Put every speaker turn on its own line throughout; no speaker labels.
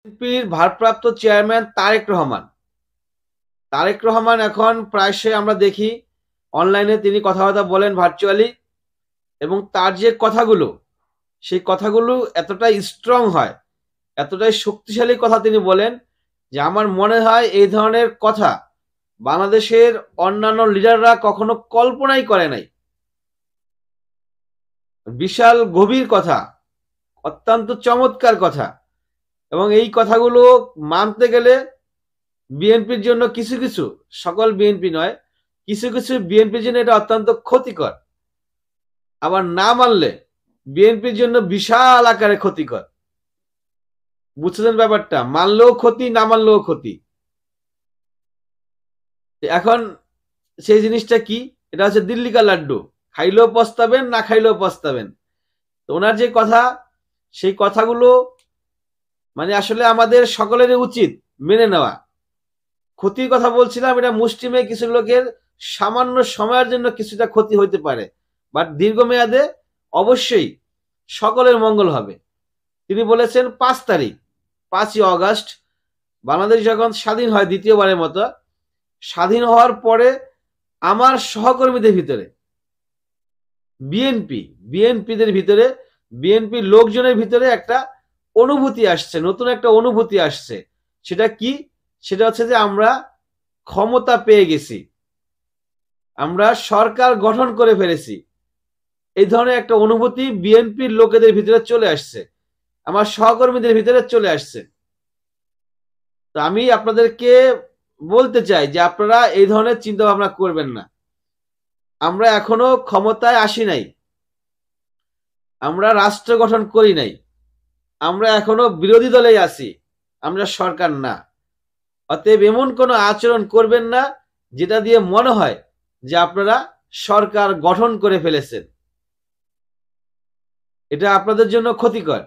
বিএনপির ভারপ্রাপ্ত চেয়ারম্যান তারেক রহমান এখন প্রায়শই আমরা দেখি অনলাইনে তিনি কথাবার্তা বলেন ভার্চুয়ালি, এবং তার যে কথাগুলো, সেই কথাগুলো এতটাই স্ট্রং হয়, এতটাই শক্তিশালী কথা তিনি বলেন যে আমার মনে হয় এই ধরনের কথা বাংলাদেশের অন্যান্য লিডাররা কখনো কল্পনাই করে নাই। বিশাল গভীর কথা, অত্যন্ত চমৎকার কথা, এবং এই কথাগুলো মানতে গেলে বিএনপির জন্য কিছু কিছু, সকল বিএনপি নয়, কিছু কিছু বিএনপির জন্য এটা অত্যন্ত ক্ষতিকর। আবার না মানলে বিএনপির জন্য বিশাল আকারে ক্ষতিকর। বুঝছেন ব্যাপারটা? মানলেও ক্ষতি, না মানলেও ক্ষতি। এখন সেই জিনিসটা কি? এটা হচ্ছে দিল্লি কা লাড্ডু, খাইলেও পস্তাবেন, না খাইলেও পস্তাবেন। তো ওনার যে কথা, সেই কথাগুলো মানে আসলে আমাদের সকলেরই উচিত মেনে নেওয়া। ক্ষতির কথা বলছিলাম, এটা মুষ্টিমেয় কিছু লোকের সামান্য সময়ের জন্য কিছুটা ক্ষতি হইতে পারে, বাট দীর্ঘমেয়াদে অবশ্যই সকলের মঙ্গল হবে। তিনি বলেছেন 5ই অগাস্ট বাংলাদেশ যখন স্বাধীন হয় দ্বিতীয়বারের মতো, স্বাধীন হওয়ার পরে আমার সহকর্মীদের ভিতরে, বিএনপিদের ভিতরে, বিএনপির লোকজনের ভিতরে একটা অনুভূতি আসছে, নতুন একটা অনুভূতি আসছে। সেটা কি? সেটা হচ্ছে যে আমরা ক্ষমতা পেয়ে গেছি, আমরা সরকার গঠন করে ফেলেছি। এই ধরনের একটা অনুভূতি বিএনপির লোকেদের ভিতরে চলে আসছে, আমার সহকর্মীদের ভিতরে চলে আসছে। তো আমি আপনাদেরকে বলতে চাই যে আপনারা এই ধরনের চিন্তা ভাবনা করবেন না। আমরা এখনো ক্ষমতায় আসি নাই, আমরা রাষ্ট্র গঠন করি নাই, আমরা এখনো বিরোধী দলেই আছি, আমরা সরকার না। অতএব এমন কোনো আচরণ করবেন না যেটা দিয়ে মনে হয় যে আপনারা সরকার গঠন করে ফেলেছেন। এটা আপনাদের জন্য ক্ষতিকর।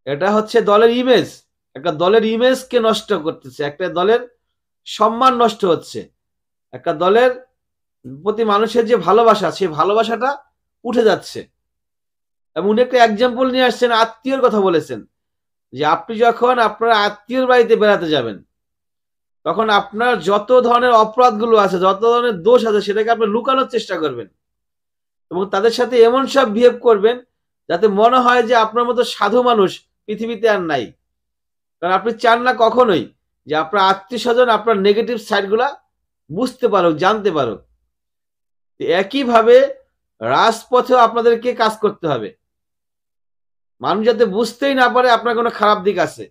এটা হচ্ছে দলের ইমেজ, একটা দলের ইমেজকে নষ্ট করতেছে, একটা দলের সম্মান নষ্ট হচ্ছে, একটা দলের প্রতি মানুষের যে ভালোবাসা, সেই ভালোবাসাটা উঠে যাচ্ছে। এবং উনি একটা এক্সাম্পল নিয়ে আসছেন, আত্মীয়র কথা বলেছেন যে আপনি যখন আপনার আত্মীয়র বাড়িতে বেড়াতে যাবেন, তখন আপনার যত ধরনের অপরাধগুলো আছে, যত ধরনের দোষ আছে, সেটাকে আপনি লুকানোর চেষ্টা করবেন এবং তাদের সাথে এমন সব বিহেভ করবেন যাতে মনে হয় যে আপনার মতো সাধু মানুষ পৃথিবীতে আর নাই। কারণ আপনি চান না কখনোই যে আপনার আত্মীয় স্বজন আপনার নেগেটিভ সাইডগুলা বুঝতে পারুক, জানতে পারুক। একইভাবে রাজপথেও আপনাদেরকে কাজ করতে হবে, মানুষ যাতে বুঝতেই না পারে আপনার কোনো খারাপ দিক আছে।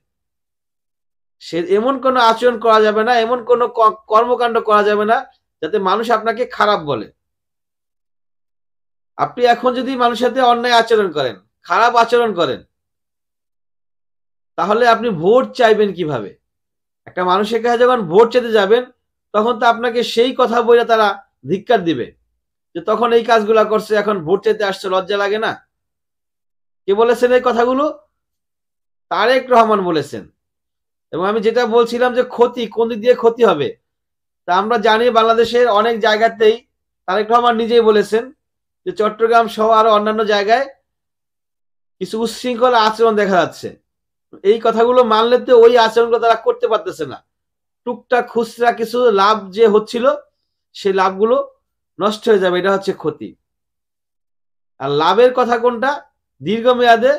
সে এমন কোনো আচরণ করা যাবে না, এমন কোনো কর্মকাণ্ড করা যাবে না যাতে মানুষ আপনাকে খারাপ বলে। আপনি এখন যদি মানুষের সাথে অন্যায় আচরণ করেন, খারাপ আচরণ করেন, তাহলে আপনি ভোট চাইবেন কিভাবে? একটা মানুষের কাছে যখন ভোট চাইতে যাবেন, তখন তো আপনাকে সেই কথা বলে তারা ধিক্কার দিবে যে তখন এই কাজগুলা করছে, এখন ভোট চাইতে আসছে, লজ্জা লাগে না? কে বলেছেন এই কথাগুলো? তারেক রহমান বলেছেন। এবং আমি যেটা বলছিলাম যে ক্ষতি, কোন দিক দিয়ে ক্ষতি হবে, তা আমরা জানি বাংলাদেশের অনেক জায়গাতেই তারেক রহমান নিজেই বলেছেন যে চট্টগ্রাম সহ আরো অন্যান্য জায়গায় কিছু উচ্ছৃঙ্খল আচরণ দেখা যাচ্ছে। এই কথাগুলো মানলে তো ওই আচরণগুলো তারা করতে পারতেছে না। টুকটাক খুচরা কিছু লাভ যে হচ্ছিল, সেই লাভগুলো নষ্ট হয়ে যাবে, এটা হচ্ছে ক্ষতি। আর লাভের কথা কোনটা? দীর্ঘমেয়াদে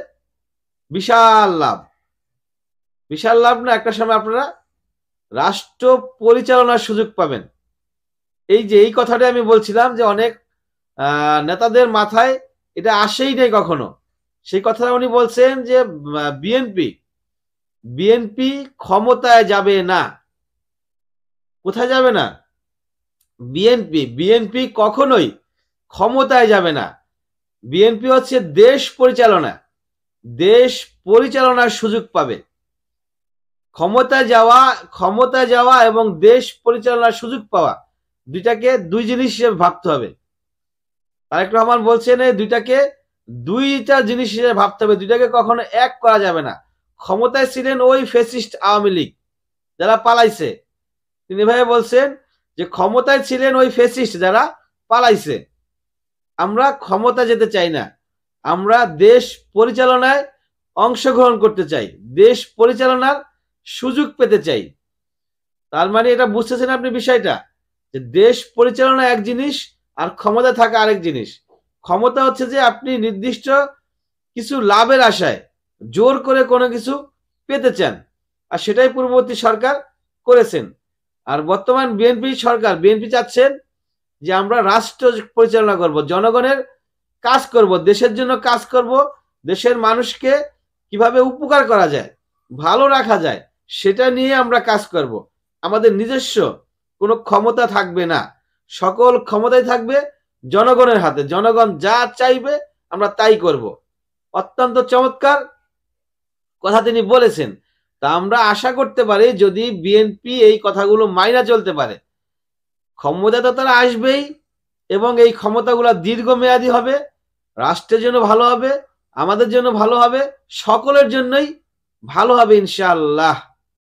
বিশাল লাভ, বিশাল লাভ না, একটা সময় আপনারা রাষ্ট্র পরিচালনার সুযোগ পাবেন। এই যে এই কথাটা আমি বলছিলাম যে অনেক নেতাদের মাথায় এটা আসেই নেই কখনো। সেই কথাটা উনি বলছেন যে বিএনপি ক্ষমতায় যাবে না। কোথায় যাবে না? বিএনপি কখনোই ক্ষমতায় যাবে না। বিএনপি হচ্ছে দেশ পরিচালনার সুযোগ পাবে। ক্ষমতায় যাওয়া এবং দেশ পরিচালনার সুযোগ পাওয়া, দুইটাকে দুই জিনিস হিসেবে ভাবতে হবে। তারেক রহমান বলছেন এই দুইটা জিনিস হিসেবে ভাবতে হবে, দুইটাকে কখনো এক করা যাবে না। ক্ষমতায় ছিলেন ওই ফ্যাসিস্ট আওয়ামী লীগ যারা পালাইছে, তিনি ভাই বলছেন যে ক্ষমতায় ছিলেন ওই ফ্যাসিস্ট যারা পালাইছে। আমরা ক্ষমতা যেতে চাই না, আমরা দেশ পরিচালনায় অংশগ্রহণ করতে চাই, দেশ পরিচালনার সুযোগ পেতে চাই। তার মানে এটা বুঝতেছেন আপনি বিষয়টা, যে দেশ পরিচালনা এক জিনিস আর ক্ষমতা থাকা আরেক জিনিস। ক্ষমতা হচ্ছে যে আপনি নির্দিষ্ট কিছু লাভের আশায় জোর করে কোনো কিছু পেতে চান, আর সেটাই পূর্ববর্তী সরকার করেছেন। আর বর্তমান বিএনপি সরকার, বিএনপি চাচ্ছেন যে আমরা রাষ্ট্র পরিচালনা করব, জনগণের কাজ করব, দেশের জন্য কাজ করব, দেশের মানুষকে কিভাবে উপকার করা যায়, ভালো রাখা যায়, সেটা নিয়ে আমরা কাজ করব। আমাদের নিজস্ব কোনো ক্ষমতা থাকবে না, সকল ক্ষমতাই থাকবে জনগণের হাতে। জনগণ যা চাইবে আমরা তাই করব। অত্যন্ত চমৎকার কথা তিনি বলেছেন। তা আমরা আশা করতে পারি যদি বিএনপি এই কথাগুলো মাইনা চলতে পারে, ক্ষমতা তো তারা আসবেই, এবং এই ক্ষমতাগুলো দীর্ঘমেয়াদী হবে, রাষ্ট্রের জন্য ভালো হবে, আমাদের জন্য ভালো হবে, সকলের জন্যই ভালো হবে ইনশাআল্লাহ।